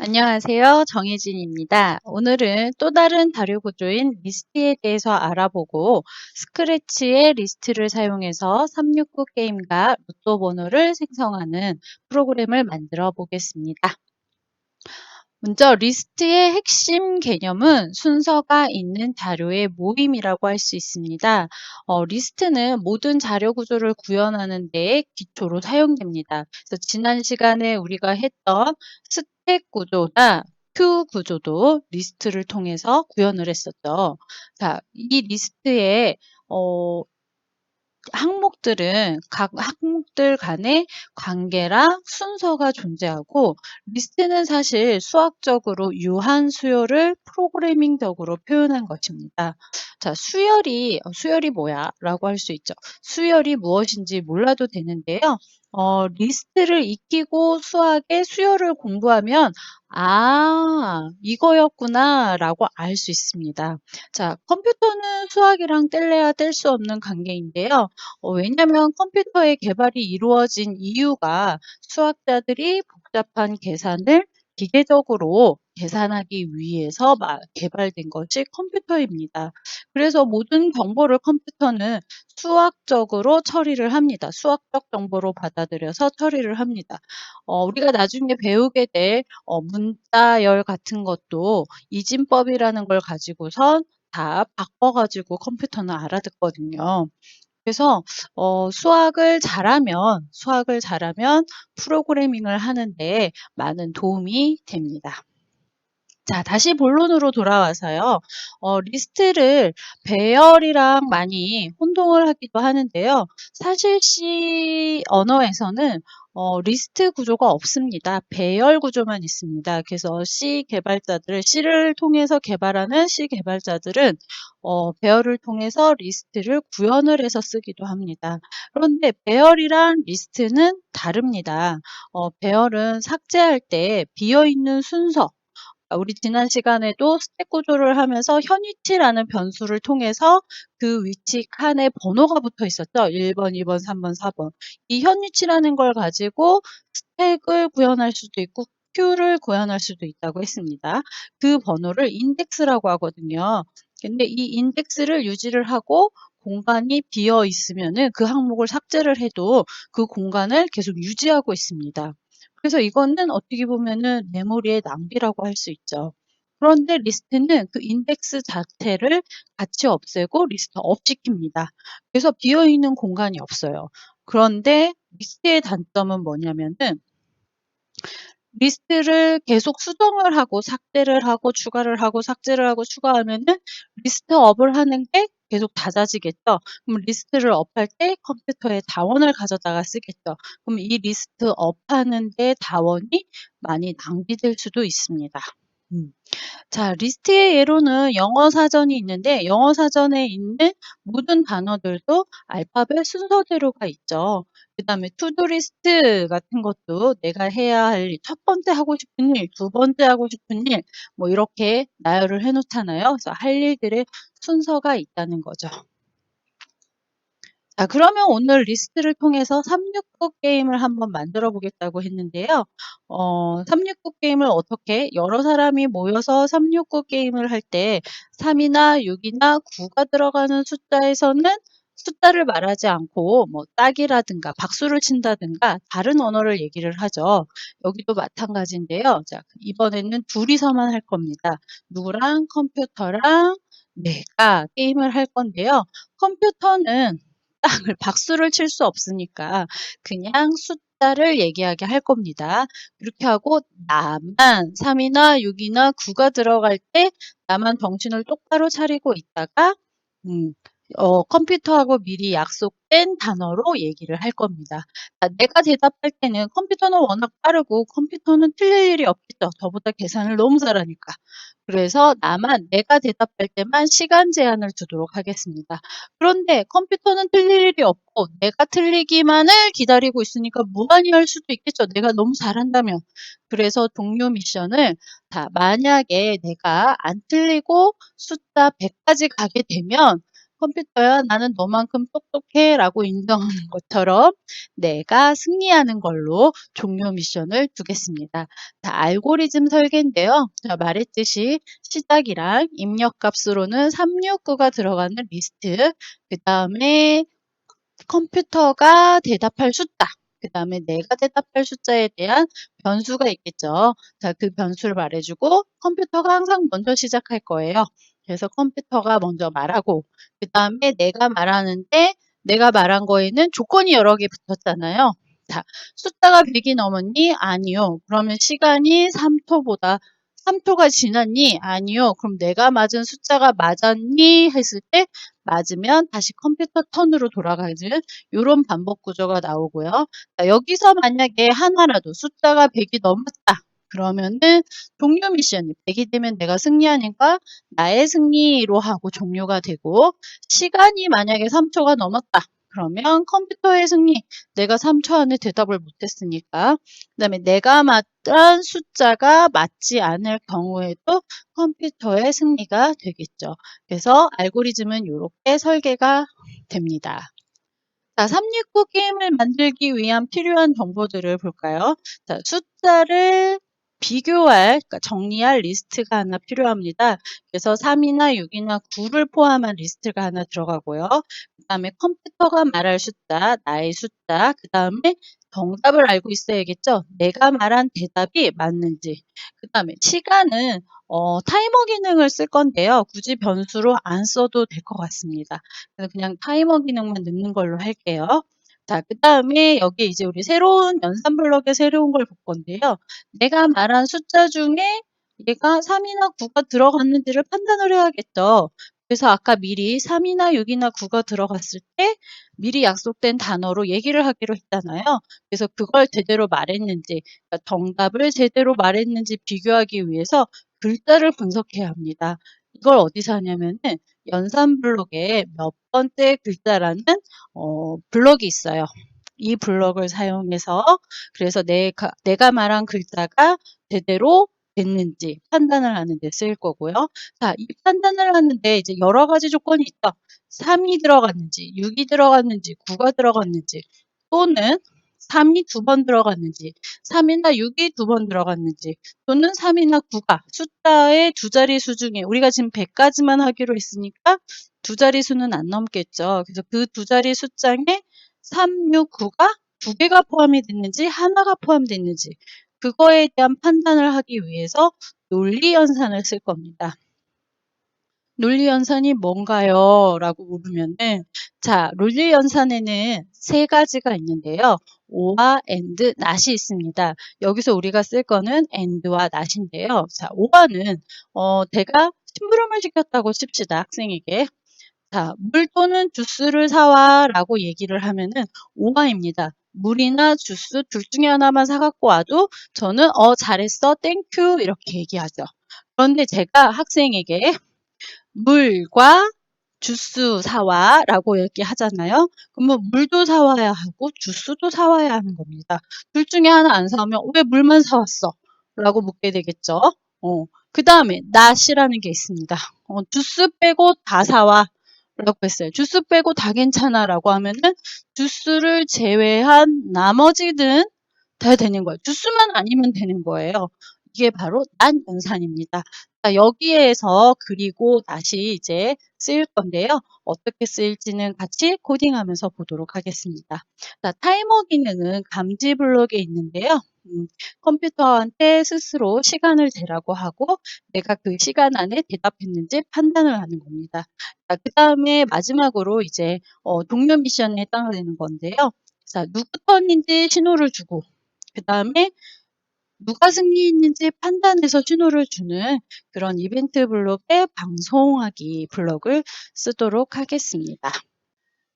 안녕하세요. 정혜진입니다. 오늘은 또 다른 다류 구조인 리스트에 대해서 알아보고 스크래치의 리스트를 사용해서 369 게임과 로또 번호를 생성하는 프로그램을 만들어 보겠습니다. 먼저 리스트의 핵심 개념은 순서가 있는 자료의 모임이라고 할 수 있습니다. 리스트는 모든 자료 구조를 구현하는 데 기초로 사용됩니다. 그래서 지난 시간에 우리가 했던 스택 구조나 큐 구조도 리스트를 통해서 구현을 했었죠. 자, 이 리스트에 어, 항목들은 각 항목들 간의 관계랑 순서가 존재하고 리스트는 사실 수학적으로 유한 수열을 프로그래밍적으로 표현한 것입니다. 자, 수열이 뭐야? 라고 할 수 있죠. 수열이 무엇인지 몰라도 되는데요. 리스트를 익히고 수학의 수열을 공부하면 이거였구나 라고 알 수 있습니다. 자, 컴퓨터는 수학이랑 뗄래야 뗄 수 없는 관계인데요. 왜냐하면 컴퓨터의 개발이 이루어진 이유가 수학자들이 복잡한 계산을 기계적으로 계산하기 위해서 개발된 것이 컴퓨터입니다. 그래서 모든 정보를 컴퓨터는 수학적으로 처리를 합니다. 수학적 정보로 받아들여서 처리를 합니다. 우리가 나중에 배우게 될 문자열 같은 것도 이진법이라는 걸 가지고선 다 바꿔가지고 컴퓨터는 알아듣거든요. 그래서 수학을 잘하면 프로그래밍을 하는데 많은 도움이 됩니다. 자, 다시 본론으로 돌아와서요. 리스트를 배열이랑 많이 혼동을 하기도 하는데요. 사실 C 언어에서는 리스트 구조가 없습니다. 배열 구조만 있습니다. 그래서 C를 통해서 개발하는 C 개발자들은 배열을 통해서 리스트를 구현을 해서 쓰기도 합니다. 그런데 배열이랑 리스트는 다릅니다. 배열은 삭제할 때 비어있는 순서, 우리 지난 시간에도 스택 구조를 하면서 현위치라는 변수를 통해서 그 위치 칸에 번호가 붙어 있었죠. 1번, 2번, 3번, 4번. 이 현위치라는 걸 가지고 스택을 구현할 수도 있고 큐를 구현할 수도 있다고 했습니다. 그 번호를 인덱스라고 하거든요. 근데 이 인덱스를 유지를 하고 공간이 비어 있으면은 그 항목을 삭제를 해도 그 공간을 계속 유지하고 있습니다. 그래서 이거는 어떻게 보면은 메모리의 낭비라고 할 수 있죠. 그런데 리스트는 그 인덱스 자체를 같이 없애고 리스트 업시킵니다. 그래서 비어있는 공간이 없어요. 그런데 리스트의 단점은 뭐냐면은 리스트를 계속 수정을 하고 삭제를 하고 추가를 하고 삭제를 하고 추가하면은 리스트 업을 하는 게 계속 잦아지겠죠. 그럼 리스트를 업할 때 컴퓨터에 다원을 가져다가 쓰겠죠. 그럼 이 리스트 업하는 데 다원이 많이 낭비될 수도 있습니다. 음. 자, 리스트의 예로는 영어 사전이 있는데 영어 사전에 있는 모든 단어들도 알파벳 순서대로가 있죠. 그다음에 투두 리스트 같은 것도 내가 해야 할 첫 번째 하고 싶은 일, 두 번째 하고 싶은 일, 뭐 이렇게 나열을 해 놓잖아요. 그래서 할 일들의 순서가 있다는 거죠. 자, 그러면 오늘 리스트를 통해서 369 게임을 한번 만들어 보겠다고 했는데요. 369 게임을 어떻게 여러 사람이 모여서 369 게임을 할 때 3이나 6이나 9가 들어가는 숫자에서는 숫자를 말하지 않고 뭐 딱이라든가 박수를 친다든가 다른 언어를 얘기를 하죠. 여기도 마찬가지인데요. 자, 이번에는 둘이서만 할 겁니다. 누구랑 컴퓨터랑 내가 게임을 할 건데요. 컴퓨터는 땅을 박수를 칠 수 없으니까 그냥 숫자를 얘기하게 할 겁니다. 이렇게 하고 나만 3이나 6이나 9가 들어갈 때 나만 정신을 똑바로 차리고 있다가 음, 컴퓨터하고 미리 약속된 단어로 얘기를 할 겁니다. 자, 내가 대답할 때는 컴퓨터는 워낙 빠르고 컴퓨터는 틀릴 일이 없겠죠. 저보다 계산을 너무 잘하니까. 그래서 내가 대답할 때만 시간 제한을 두도록 하겠습니다. 그런데 컴퓨터는 틀릴 일이 없고 내가 틀리기만을 기다리고 있으니까 무한히 할 수도 있겠죠. 내가 너무 잘한다면. 그래서 동료 미션을 만약에 내가 안 틀리고 숫자 100까지 가게 되면 컴퓨터야, 나는 너만큼 똑똑해 라고 인정하는 것처럼 내가 승리하는 걸로 종료 미션을 두겠습니다. 자, 알고리즘 설계인데요. 자, 말했듯이 시작이랑 입력 값으로는 369가 들어가는 리스트, 그 다음에 컴퓨터가 대답할 숫자, 그 다음에 내가 대답할 숫자에 대한 변수가 있겠죠. 자, 그 변수를 말해주고 컴퓨터가 항상 먼저 시작할 거예요. 그래서 컴퓨터가 먼저 말하고 그 다음에 내가 말하는데 내가 말한 거에는 조건이 여러 개 붙었잖아요. 자, 숫자가 100이 넘었니? 아니요. 그러면 시간이 3초보다 3초가 지났니? 아니요. 그럼 내가 맞은 숫자가 맞았니? 했을 때 맞으면 다시 컴퓨터 턴으로 돌아가는 이런 반복 구조가 나오고요. 자, 여기서 만약에 하나라도 숫자가 100이 넘었다. 그러면은 종료 미션이 100이 되면 내가 승리하니까 나의 승리로 하고 종료가 되고 시간이 만약에 3초가 넘었다. 그러면 컴퓨터의 승리. 내가 3초 안에 대답을 못했으니까. 그 다음에 내가 말한 숫자가 맞지 않을 경우에도 컴퓨터의 승리가 되겠죠. 그래서 알고리즘은 이렇게 설계가 됩니다. 자, 369 게임을 만들기 위한 필요한 정보들을 볼까요? 자, 숫자를 비교할, 그러니까 정리할 리스트가 하나 필요합니다. 그래서 3이나 6이나 9를 포함한 리스트가 하나 들어가고요. 그 다음에 컴퓨터가 말할 숫자, 나의 숫자, 그 다음에 정답을 알고 있어야겠죠? 내가 말한 대답이 맞는지. 그 다음에 시간은 타이머 기능을 쓸 건데요. 굳이 변수로 안 써도 될 것 같습니다. 그래서 그냥 타이머 기능만 넣는 걸로 할게요. 자, 그 다음에 여기 이제 우리 새로운 연산 블럭에 새로운 걸 볼 건데요. 내가 말한 숫자 중에 얘가 3이나 9가 들어갔는지를 판단을 해야겠죠. 그래서 아까 미리 3이나 6이나 9가 들어갔을 때 미리 약속된 단어로 얘기를 하기로 했잖아요. 그래서 그걸 제대로 말했는지, 그러니까 정답을 제대로 말했는지 비교하기 위해서 글자를 분석해야 합니다. 이걸 어디서 하냐면은 연산 블록에 몇 번째 글자라는 블럭이 있어요. 이 블럭을 사용해서 그래서 내가 말한 글자가 제대로 됐는지 판단을 하는 데 쓰일 거고요. 자, 이 판단을 하는데 이제 여러 가지 조건이 있죠. 3이 들어갔는지, 6이 들어갔는지, 9가 들어갔는지, 또는 3이 2번 들어갔는지, 3이나 6이 2번 들어갔는지, 또는 3이나 9가 숫자의 두 자릿수 중에 우리가 지금 100까지만 하기로 했으니까 두 자릿수는 안 넘겠죠. 그래서 그 두 자리 숫자에 3, 6, 9가 두 개가 포함이 됐는지 하나가 포함됐는지 그거에 대한 판단을 하기 위해서 논리 연산을 쓸 겁니다. 논리 연산이 뭔가요? 라고 물으면은 자, 논리 연산에는 세 가지가 있는데요. or와 and, not이 있습니다. 여기서 우리가 쓸 거는 and와 not인데요. 자, or는 내가 심부름을 시켰다고 칩시다. 학생에게. 자, 물 또는 주스를 사와 라고 얘기를 하면은 오바입니다. 물이나 주스 둘 중에 하나만 사갖고 와도 저는 잘했어, 땡큐 이렇게 얘기하죠. 그런데 제가 학생에게 물과 주스 사와 라고 얘기하잖아요. 그러면 물도 사와야 하고 주스도 사와야 하는 겁니다. 둘 중에 하나 안 사오면 왜 물만 사왔어? 라고 묻게 되겠죠. 그 다음에 not이라는 게 있습니다. 주스 빼고 다 사와 라고 했어요. 주스 빼고 다 괜찮아 라고 하면은 주스를 제외한 나머지는 다 되는 거예요. 주스만 아니면 되는 거예요. 이게 바로 난 연산입니다. 자, 여기에서 그리고 다시 이제 쓰일 건데요. 어떻게 쓰일지는 같이 코딩하면서 보도록 하겠습니다. 자, 타이머 기능은 감지 블록에 있는데요. 컴퓨터한테 스스로 시간을 재라고 하고 내가 그 시간 안에 대답했는지 판단을 하는 겁니다. 자, 그 다음에 마지막으로 이제 동료 미션에 해당되는 건데요. 자, 누구 턴인지 신호를 주고 그 다음에 누가 승리했는지 판단해서 신호를 주는 그런 이벤트 블록의 방송하기 블록을 쓰도록 하겠습니다.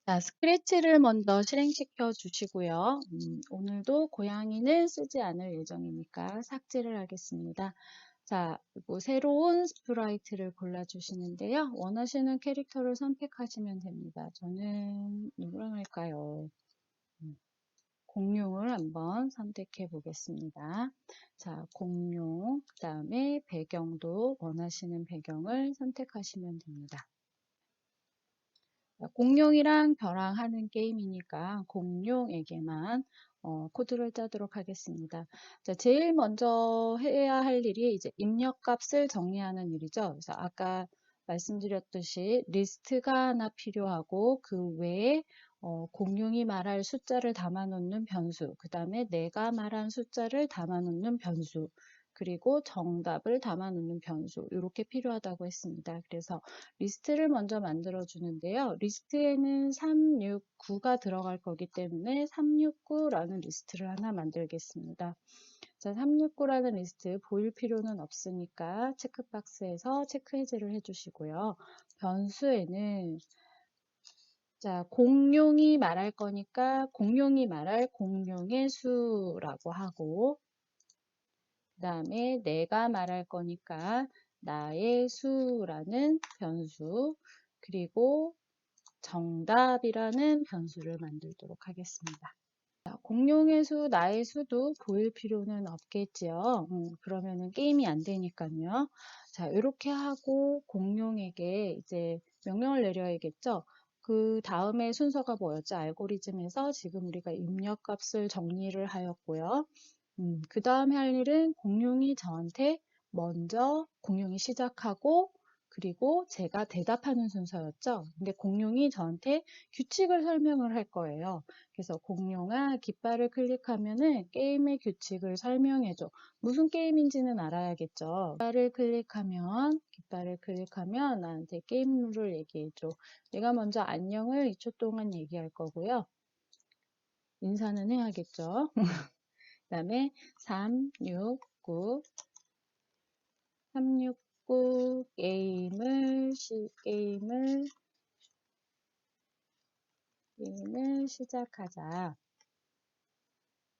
자, 스크래치를 먼저 실행시켜 주시고요. 오늘도 고양이는 쓰지 않을 예정이니까 삭제를 하겠습니다. 자, 그리고 새로운 스프라이트를 골라주시는데요. 원하시는 캐릭터를 선택하시면 됩니다. 저는 누구랑 할까요? 공룡을 한번 선택해 보겠습니다. 자, 공룡, 그 다음에 배경도 원하시는 배경을 선택하시면 됩니다. 공룡이랑 벼랑 하는 게임이니까 공룡에게만 코드를 짜도록 하겠습니다. 자, 제일 먼저 해야 할 일이 이제 입력값을 정리하는 일이죠. 그래서 아까 말씀드렸듯이 리스트가 하나 필요하고 그 외에 공룡이 말할 숫자를 담아놓는 변수, 그 다음에 내가 말한 숫자를 담아놓는 변수, 그리고 정답을 담아놓는 변수, 이렇게 필요하다고 했습니다. 그래서 리스트를 먼저 만들어 주는데요. 리스트에는 369가 들어갈 거기 때문에 369라는 리스트를 하나 만들겠습니다. 자, 369라는 리스트 보일 필요는 없으니까 체크박스에서 체크 해제를 해주시고요. 변수에는 자, 공룡이 말할 거니까 공룡이 말할 공룡의 수라고 하고, 그 다음에 내가 말할 거니까 나의 수라는 변수, 그리고 정답이라는 변수를 만들도록 하겠습니다. 공룡의 수, 나의 수도 보일 필요는 없겠지요. 그러면은 게임이 안 되니까요. 자, 이렇게 하고 공룡에게 이제 명령을 내려야겠죠. 그 다음에 순서가 뭐였죠? 알고리즘에서 지금 우리가 입력값을 정리를 하였고요. 그 다음에 할 일은 공룡이 저한테 먼저 공룡이 시작하고 그리고 제가 대답하는 순서였죠. 근데 공룡이 저한테 규칙을 설명을 할 거예요. 그래서 공룡아 깃발을 클릭하면은 게임의 규칙을 설명해줘. 무슨 게임인지는 알아야겠죠. 깃발을 클릭하면 나한테 게임 룰을 얘기해줘. 내가 먼저 안녕을 2초 동안 얘기할 거고요. 인사는 해야겠죠. 그 다음에 369 게임을 시작하자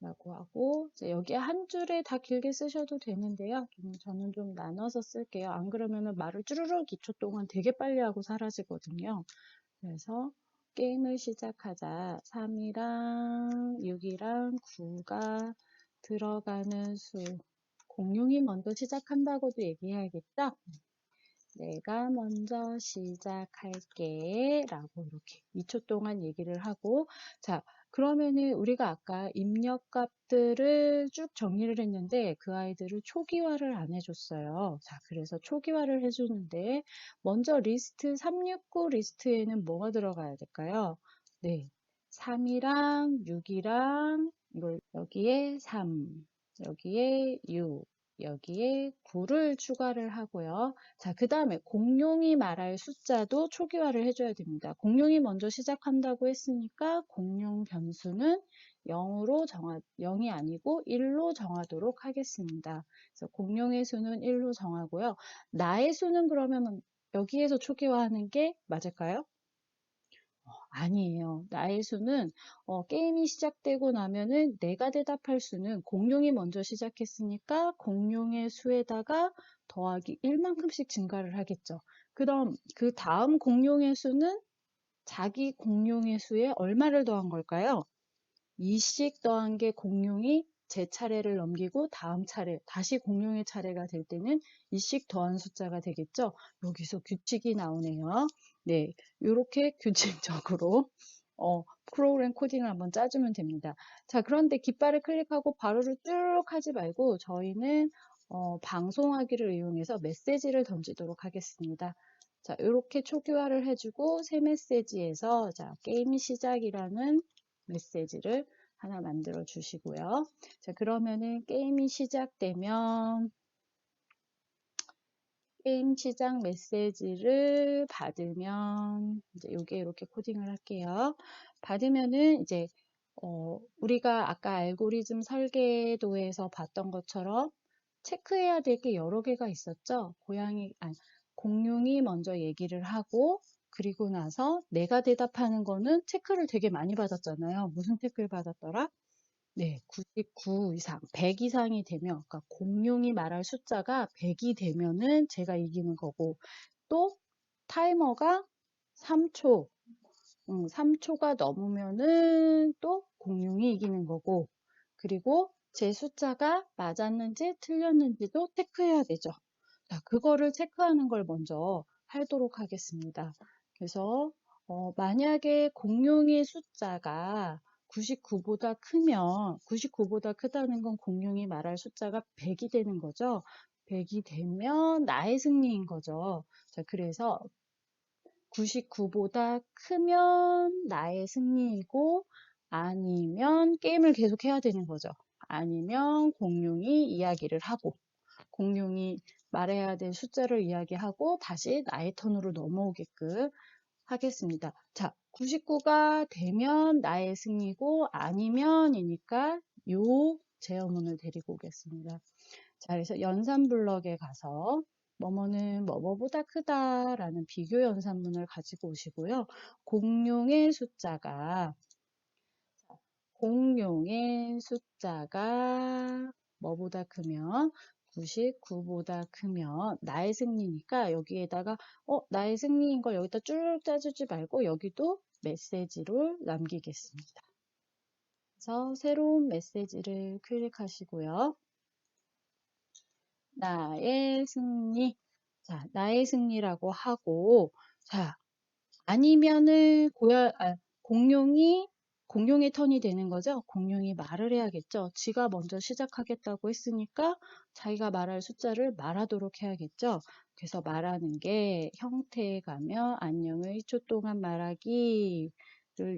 라고 하고 여기 한 줄에 다 길게 쓰셔도 되는데요. 저는 좀 나눠서 쓸게요. 안 그러면 말을 쭈르륵 2초 동안 되게 빨리 하고 사라지거든요. 그래서 게임을 시작하자. 3이랑 6이랑 9가 들어가는 수. 공룡이 먼저 시작한다고도 얘기해야겠죠? 내가 먼저 시작할게 라고 이렇게 2초 동안 얘기를 하고 자 그러면은 우리가 아까 입력값들을 쭉 정리를 했는데 그 아이들을 초기화를 안 해줬어요. 자 그래서 초기화를 해주는데 먼저 리스트 369 리스트에는 뭐가 들어가야 될까요? 네, 3이랑 6이랑 이걸 여기에 3 여기에 6 여기에 9를 추가를 하고요. 자, 그 다음에 공룡이 말할 숫자도 초기화를 해줘야 됩니다. 공룡이 먼저 시작한다고 했으니까 공룡 변수는 0이 아니고 1로 정하도록 하겠습니다. 그래서 공룡의 수는 1로 정하고요. 나의 수는 그러면 여기에서 초기화하는 게 맞을까요? 아니에요. 나의 수는 게임이 시작되고 나면은 내가 대답할 수는 공룡이 먼저 시작했으니까 공룡의 수에다가 더하기 1만큼씩 증가를 하겠죠. 그럼 그 다음 공룡의 수는 자기 공룡의 수에 얼마를 더한 걸까요? 2씩 더한 게 공룡이 제 차례를 넘기고 다음 차례, 다시 공룡의 차례가 될 때는 2씩 더한 숫자가 되겠죠. 여기서 규칙이 나오네요. 네, 이렇게 규칙적으로 프로그램 코딩을 한번 짜주면 됩니다. 자, 그런데 깃발을 클릭하고 바로를 쭉 하지 말고 저희는 방송하기를 이용해서 메시지를 던지도록 하겠습니다. 자, 이렇게 초기화를 해주고 새 메시지에서 자, 게임 시작이라는 메시지를 하나 만들어 주시고요. 자, 그러면은 게임이 시작되면 게임 시작 메시지를 받으면 이제 요게 이렇게 코딩을 할게요. 받으면은 이제 우리가 아까 알고리즘 설계도에서 봤던 것처럼 체크해야 될 게 여러 개가 있었죠. 공룡이 먼저 얘기를 하고 그리고 나서 내가 대답하는 거는 체크를 되게 많이 받았잖아요. 무슨 체크를 받았더라? 네, 99 이상, 100 이상이 되면, 그러니까 공룡이 말할 숫자가 100이 되면은 제가 이기는 거고, 또 타이머가 3초, 3초가 넘으면은 또 공룡이 이기는 거고, 그리고 제 숫자가 맞았는지 틀렸는지도 체크해야 되죠. 자, 그거를 체크하는 걸 먼저 하도록 하겠습니다. 그래서 만약에 공룡의 숫자가 99보다 크면 99보다 크다는 건 공룡이 말할 숫자가 100이 되는 거죠. 100이 되면 나의 승리인 거죠. 자, 그래서 99보다 크면 나의 승리이고 아니면 게임을 계속 해야 되는 거죠. 아니면 공룡이 이야기를 하고 공룡이 말해야 될 숫자를 이야기하고 다시 나의 턴으로 넘어오게끔 하겠습니다. 자, 99가 되면 나의 승리고 아니면이니까 요 제어문을 데리고 오겠습니다. 자, 그래서 연산블럭에 가서 뭐뭐는 뭐뭐보다 크다라는 비교 연산문을 가지고 오시고요. 공룡의 숫자가 뭐보다 크면 99보다 크면 나의 승리니까 여기에다가 나의 승리인 걸 여기다 쭉 짜주지 말고 여기도 메시지를 남기겠습니다. 그래서 새로운 메시지를 클릭하시고요. 나의 승리. 자, 나의 승리라고 하고, 자, 아니면은 공룡의 턴이 되는 거죠. 공룡이 말을 해야겠죠. 지가 먼저 시작하겠다고 했으니까 자기가 말할 숫자를 말하도록 해야겠죠. 그래서 말하는 게 형태에 가면 안녕을 2초 동안 말하기를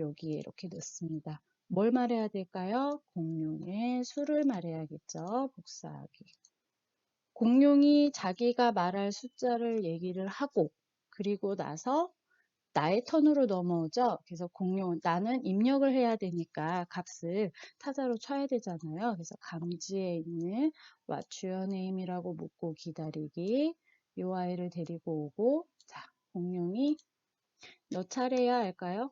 여기에 이렇게 넣습니다. 뭘 말해야 될까요? 공룡의 수를 말해야겠죠. 복사하기. 공룡이 자기가 말할 숫자를 얘기를 하고 그리고 나서 나의 턴으로 넘어오죠. 그래서 나는 입력을 해야 되니까 값을 타자로 쳐야 되잖아요. 그래서 감지에 있는 What's your name이라고 묻고 기다리기. 요 아이를 데리고 오고, 자, 공룡이 몇 차례야 할까요?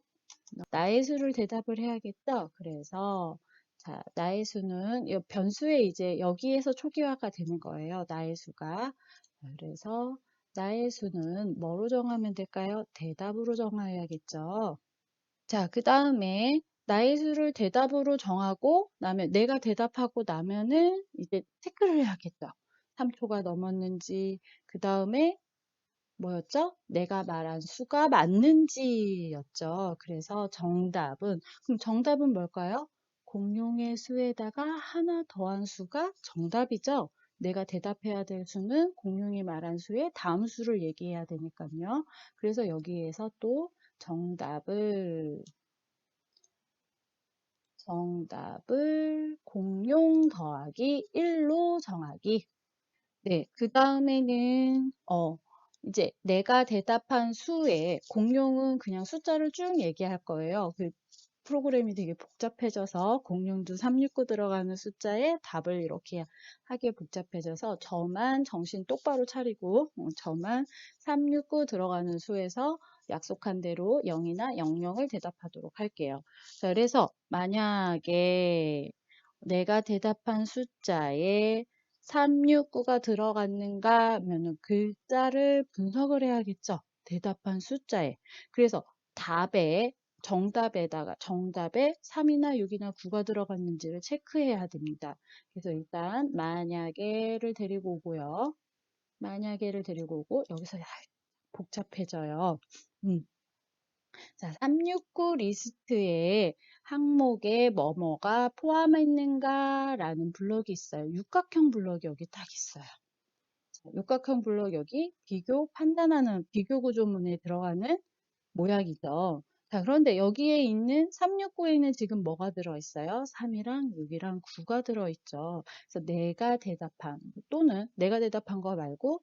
나의 수를 대답을 해야겠죠. 그래서 자, 나의 수는 이 변수에 이제 여기에서 초기화가 되는 거예요. 나의 수가. 그래서 나의 수는 뭐로 정하면 될까요? 대답으로 정해야겠죠. 자, 그 다음에 나의 수를 대답으로 정하고 나면 내가 대답하고 나면은 이제 체크를 해야겠죠. 3초가 넘었는지 그 다음에 뭐였죠? 내가 말한 수가 맞는지였죠. 그래서 그럼 정답은 뭘까요? 공룡의 수에다가 하나 더한 수가 정답이죠. 내가 대답해야 될 수는 공룡이 말한 수의 다음 수를 얘기해야 되니까요. 그래서 여기에서 또 정답을 공룡 더하기 1로 정하기. 네, 그 다음에는, 이제 내가 대답한 수에 공룡은 그냥 숫자를 쭉 얘기할 거예요. 그 프로그램이 되게 복잡해져서 공룡도 369 들어가는 숫자에 답을 이렇게 하게 복잡해져서 저만 정신 똑바로 차리고 저만 369 들어가는 수에서 약속한 대로 0이나 00을 대답하도록 할게요. 자, 그래서 만약에 내가 대답한 숫자에 369가 들어갔는가 하면은 글자를 분석을 해야겠죠. 대답한 숫자에. 그래서 정답에 3이나 6이나 9가 들어갔는지를 체크해야 됩니다. 그래서 일단 만약에를 데리고 오고요. 만약에를 데리고 오고 여기서 복잡해져요. 자, 369 리스트에 항목에 뭐뭐가 포함했는가라는 블록이 있어요. 육각형 블록이 여기 딱 있어요. 자, 육각형 블록 여기 판단하는 비교 구조문에 들어가는 모양이죠. 자, 그런데 여기에 있는 369에는 지금 뭐가 들어있어요? 3이랑 6이랑 9가 들어있죠. 그래서 또는 내가 대답한 거 말고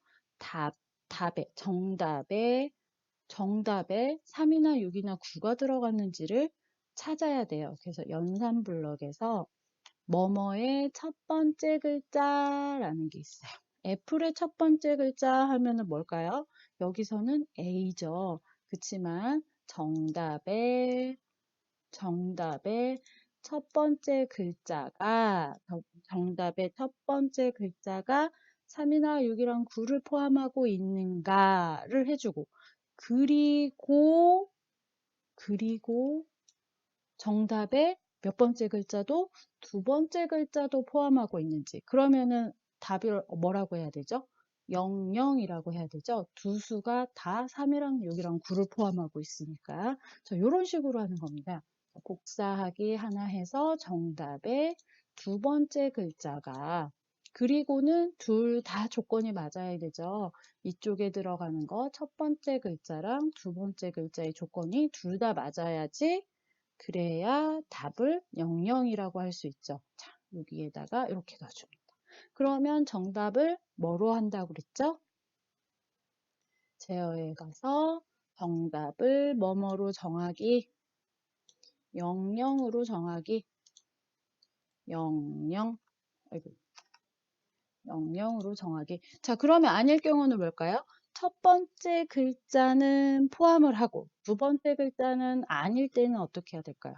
정답에 3이나 6이나 9가 들어갔는지를 찾아야 돼요. 그래서 연산 블럭에서 뭐뭐의 첫 번째 글자라는 게 있어요. 애플의 첫 번째 글자 하면은 뭘까요? 여기서는 A죠. 그치만 정답의 첫 번째 글자가 3이나 6이랑 9를 포함하고 있는가를 해주고 그리고 정답의 몇 번째 글자도 두 번째 글자도 포함하고 있는지 그러면은 답을 뭐라고 해야 되죠? 00이라고 해야 되죠. 두 수가 다 3이랑 6이랑 9를 포함하고 있으니까. 자, 이런 식으로 하는 겁니다. 복사하기 하나 해서 정답의 두 번째 글자가, 그리고는 둘 다 조건이 맞아야 되죠. 이쪽에 들어가는 거 첫 번째 글자랑 두 번째 글자의 조건이 둘 다 맞아야지, 그래야 답을 00이라고 할 수 있죠. 자, 여기에다가 이렇게 넣어줍니다. 그러면 정답을 뭐로 한다고 그랬죠? 제어에 가서 정답을 뭐뭐로 정하기, 00으로 정하기, 00, 아이고, 00으로 정하기. 자, 그러면 아닐 경우는 뭘까요? 첫 번째 글자는 포함을 하고 두 번째 글자는 아닐 때는 어떻게 해야 될까요?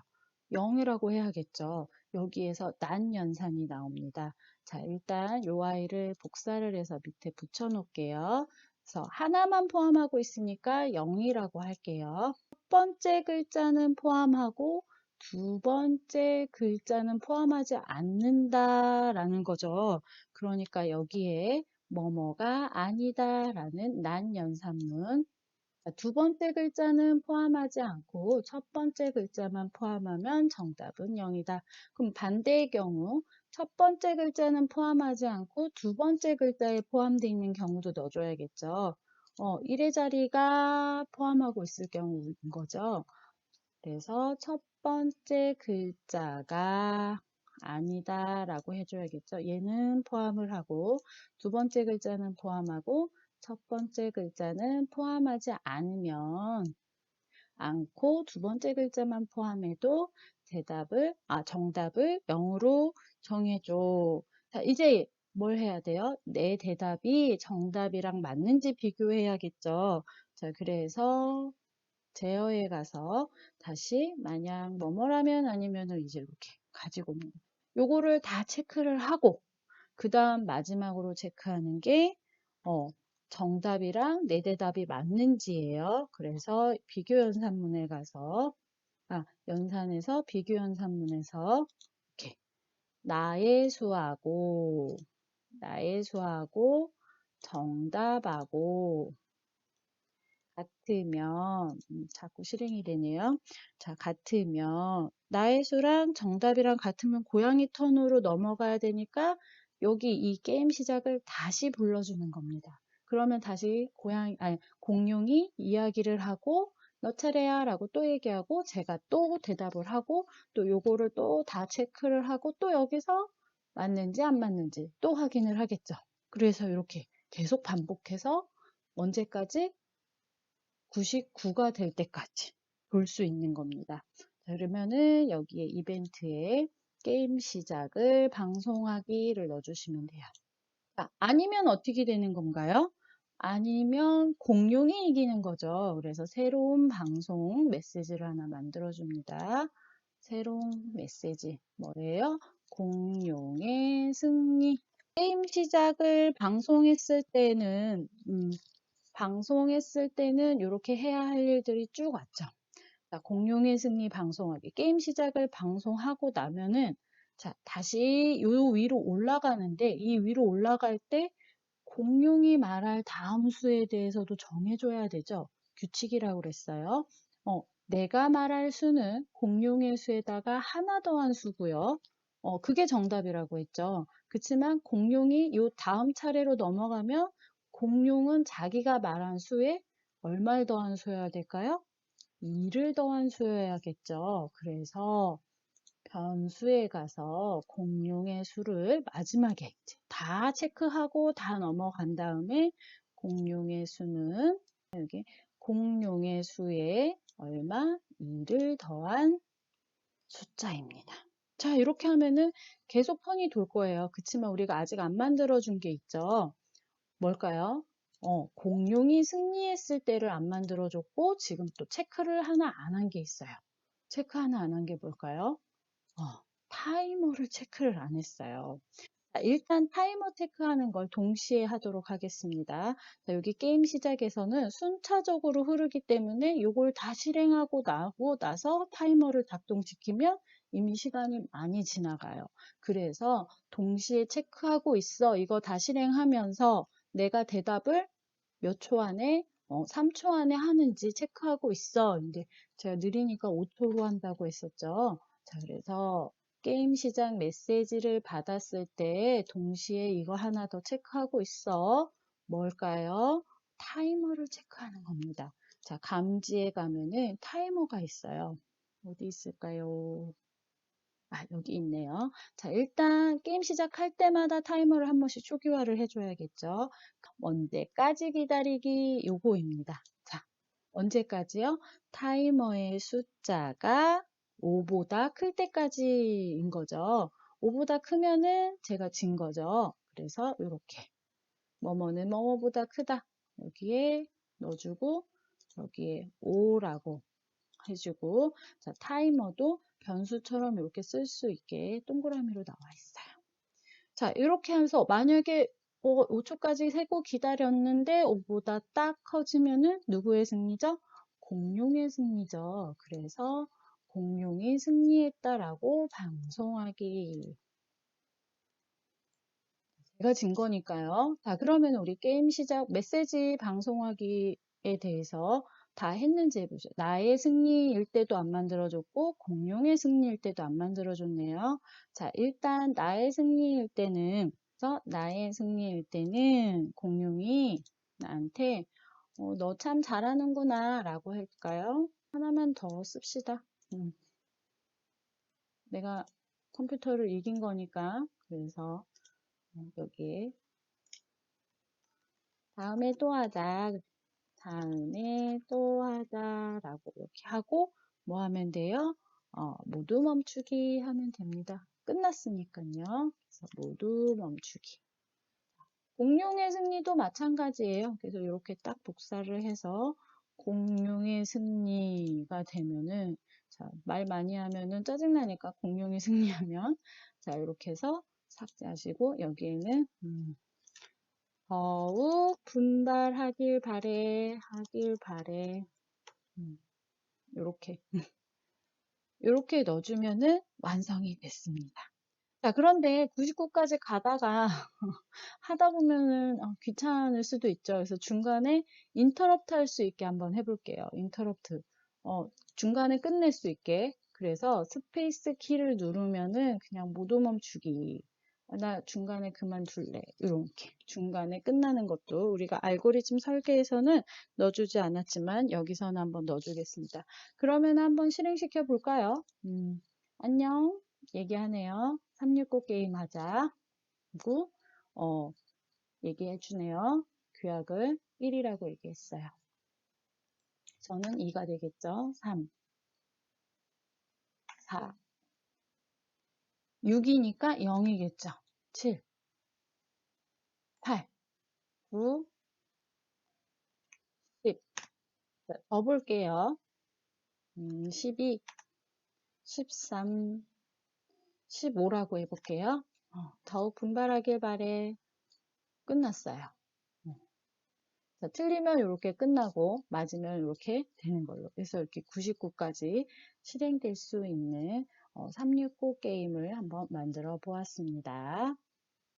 0이라고 해야겠죠. 여기에서 난 연산이 나옵니다. 자, 일단 요 아이를 복사를 해서 밑에 붙여 놓을게요. 그래서 하나만 포함하고 있으니까 0이라고 할게요. 첫 번째 글자는 포함하고 두 번째 글자는 포함하지 않는다라는 거죠. 그러니까 여기에 뭐뭐가 아니다라는 난 연산문. 두 번째 글자는 포함하지 않고 첫 번째 글자만 포함하면 정답은 0이다. 그럼 반대의 경우 첫 번째 글자는 포함하지 않고 두 번째 글자에 포함되어 있는 경우도 넣어줘야겠죠. 1의 자리가 포함하고 있을 경우인 거죠. 그래서 첫 번째 글자가 아니다 라고 해줘야겠죠. 얘는 포함을 하고 두 번째 글자는 포함하고 첫 번째 글자는 포함하지 않고 두 번째 글자만 포함해도 정답을 0으로 정해줘. 자, 이제 뭘 해야 돼요? 내 대답이 정답이랑 맞는지 비교해야겠죠. 자, 그래서 제어에 가서 다시 만약 뭐뭐라면 아니면은 이제 이렇게 가지고 있는 요거를 다 체크를 하고 그 다음 마지막으로 체크하는 게 정답이랑 내 대답이 맞는지예요. 그래서 비교연산문에 가서 연산에서 비교연산문에서 이렇게 나의 수하고 정답하고 같으면 자꾸 실행이 되네요. 자, 같으면 나의 수랑 정답이랑 같으면 고양이 턴으로 넘어가야 되니까 여기 이 게임 시작을 다시 불러주는 겁니다. 그러면 다시 공룡이 이야기를 하고 너 차례야 라고 또 얘기하고 제가 또 대답을 하고 또 요거를 또 다 체크를 하고 또 여기서 맞는지 안 맞는지 또 확인을 하겠죠. 그래서 이렇게 계속 반복해서 언제까지? 99가 될 때까지 볼 수 있는 겁니다. 자, 그러면은 여기에 이벤트에 게임 시작을 방송하기를 넣어주시면 돼요. 자, 아니면 어떻게 되는 건가요? 아니면 공룡이 이기는 거죠. 그래서 새로운 방송 메시지를 하나 만들어줍니다. 새로운 메시지 뭐예요? 공룡의 승리. 게임 시작을 방송했을 때는 이렇게 해야 할 일들이 쭉 왔죠. 자, 공룡의 승리 방송하기. 게임 시작을 방송하고 나면은 자, 다시 요 위로 올라가는데 이 위로 올라갈 때 공룡이 말할 다음 수에 대해서도 정해줘야 되죠. 규칙이라고 그랬어요. 내가 말할 수는 공룡의 수에다가 하나 더한 수고요. 그게 정답이라고 했죠. 그렇지만 공룡이 요 다음 차례로 넘어가면 공룡은 자기가 말한 수에 얼마를 더한 수여야 될까요? 2를 더한 수여야겠죠. 그래서 변수에 가서 공룡의 수를 마지막에 다 체크하고 다 넘어간 다음에 공룡의 수는 여기 공룡의 수에 얼마? 2를 더한 숫자입니다. 자, 이렇게 하면은 계속 턴이 돌 거예요. 그치만 우리가 아직 안 만들어 준 게 있죠. 뭘까요? 공룡이 승리했을 때를 안 만들어 줬고 지금 또 체크를 하나 안 한 게 있어요. 체크 하나 안 한 게 뭘까요? 타이머를 체크를 안 했어요. 자, 일단 타이머 체크하는 걸 동시에 하도록 하겠습니다. 자, 여기 게임 시작에서는 순차적으로 흐르기 때문에 이걸 다 실행하고 나서 타이머를 작동시키면 이미 시간이 많이 지나가요. 그래서 동시에 체크하고 있어. 이거 다 실행하면서 내가 대답을 몇 초 안에 3초 안에 하는지 체크하고 있어. 근데 제가 느리니까 5초로 한다고 했었죠. 자, 그래서 게임 시작 메시지를 받았을 때 동시에 이거 하나 더 체크하고 있어. 뭘까요? 타이머를 체크하는 겁니다. 자, 감지에 가면은 타이머가 있어요. 어디 있을까요? 아, 여기 있네요. 자, 일단 게임 시작할 때마다 타이머를 한 번씩 초기화를 해줘야겠죠. 언제까지 기다리기 요거입니다. 자, 언제까지요? 타이머의 숫자가 5보다 클 때까지인 거죠. 5보다 크면은 제가 진 거죠. 그래서 이렇게 뭐뭐는 뭐뭐보다 크다. 여기에 넣어주고 여기에 5라고 해주고 자, 타이머도 변수처럼 이렇게 쓸 수 있게 동그라미로 나와 있어요. 자, 이렇게 하면서 만약에 5초까지 세고 기다렸는데 5보다 딱 커지면은 누구의 승리죠? 공룡의 승리죠. 그래서 공룡이 승리했다라고 방송하기. 제가 진 거니까요. 자, 그러면 우리 게임 시작 메시지 방송하기에 대해서 다 했는지 해보죠. 나의 승리일 때도 안 만들어줬고 공룡의 승리일 때도 안 만들어줬네요. 자, 일단 나의 승리일 때는 나의 승리일 때는 공룡이 나한테 너 참 잘하는구나 라고 할까요? 하나만 더 씁시다. 내가 컴퓨터를 이긴 거니까 그래서 여기에 다음에 또 하자. 다음에 또 하자라고 이렇게 하고 뭐 하면 돼요? 모두 멈추기 하면 됩니다. 끝났으니까요. 그래서 모두 멈추기. 공룡의 승리도 마찬가지예요. 그래서 이렇게 딱 복사를 해서 공룡의 승리가 되면은 자, 말 많이 하면은 짜증나니까 공룡이 승리하면 자, 이렇게 해서 삭제하시고 여기에는 더욱 분발하길 바래, 하길 바래. 요렇게. 요렇게 넣어주면은 완성이 됐습니다. 자, 그런데 99까지 가다가 하다 보면은 귀찮을 수도 있죠. 그래서 중간에 인터럽트 할 수 있게 한번 해볼게요. 인터럽트. 중간에 끝낼 수 있게. 그래서 스페이스 키를 누르면은 그냥 모두 멈추기. 나 중간에 그만둘래. 이렇게 중간에 끝나는 것도 우리가 알고리즘 설계에서는 넣어주지 않았지만 여기서는 한번 넣어주겠습니다. 그러면 한번 실행시켜 볼까요? 안녕 얘기하네요. 369 게임 하자. 그리고 얘기해 주네요. 규약을 1이라고 얘기했어요. 저는 2가 되겠죠. 3, 4, 6이니까 0이겠죠. 7, 8, 9, 10. 더 볼게요. 12, 13, 15라고 해볼게요. 더욱 분발하길 바래. 끝났어요. 자, 틀리면 이렇게 끝나고 맞으면 이렇게 되는 걸로. 그래서 이렇게 99까지 실행될 수 있는 369 게임을 한번 만들어 보았습니다.